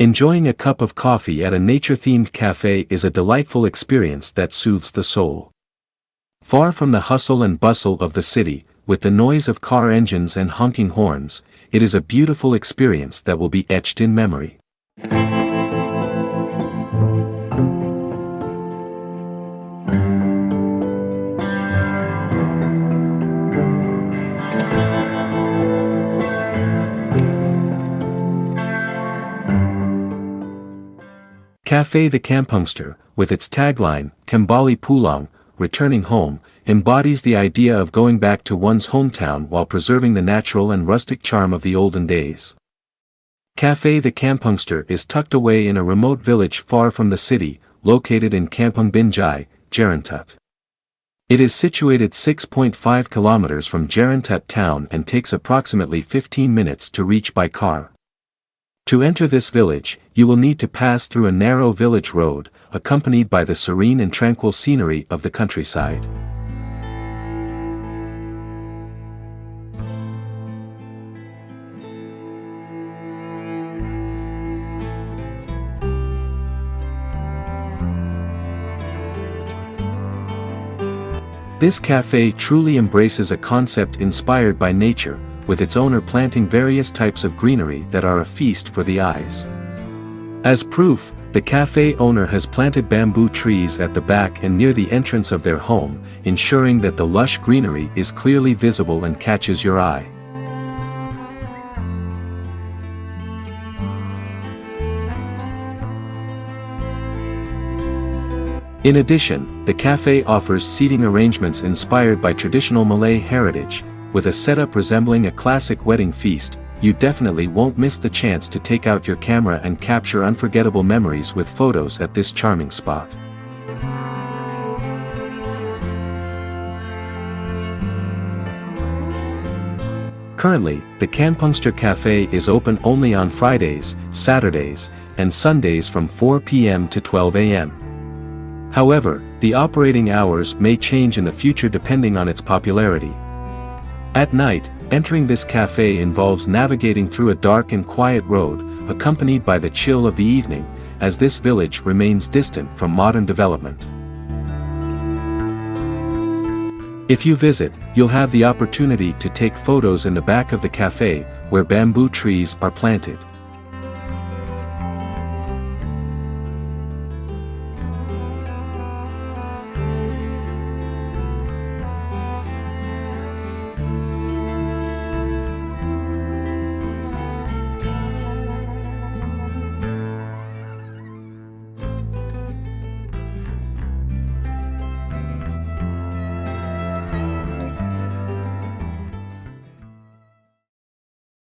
Enjoying a cup of coffee at a nature-themed cafe is a delightful experience that soothes the soul. Far from the hustle and bustle of the city, with the noise of car engines and honking horns, it is a beautiful experience that will be etched in memory. Café the Kampungster, with its tagline, Kembali Pulang, returning home, embodies the idea of going back to one's hometown while preserving the natural and rustic charm of the olden days. Café the Kampungster is tucked away in a remote village far from the city, located in Kampung Binjai, Jerantut. It is situated 6.5 kilometers from Jerantut town and takes approximately 15 minutes to reach by car. To enter this village, you will need to pass through a narrow village road, accompanied by the serene and tranquil scenery of the countryside. This cafe truly embraces a concept inspired by nature, with its owner planting various types of greenery that are a feast for the eyes. As proof, the cafe owner has planted bamboo trees at the back and near the entrance of their home, ensuring that the lush greenery is clearly visible and catches your eye. In addition, the cafe offers seating arrangements inspired by traditional Malay heritage. With a setup resembling a classic wedding feast, you definitely won't miss the chance to take out your camera and capture unforgettable memories with photos at this charming spot. Currently, the Kampungster Cafe is open only on Fridays, Saturdays, and Sundays from 4 p.m. to 12 a.m. However, the operating hours may change in the future depending on its popularity. At night, entering this cafe involves navigating through a dark and quiet road, accompanied by the chill of the evening, as this village remains distant from modern development. If you visit, you'll have the opportunity to take photos in the back of the cafe, where bamboo trees are planted.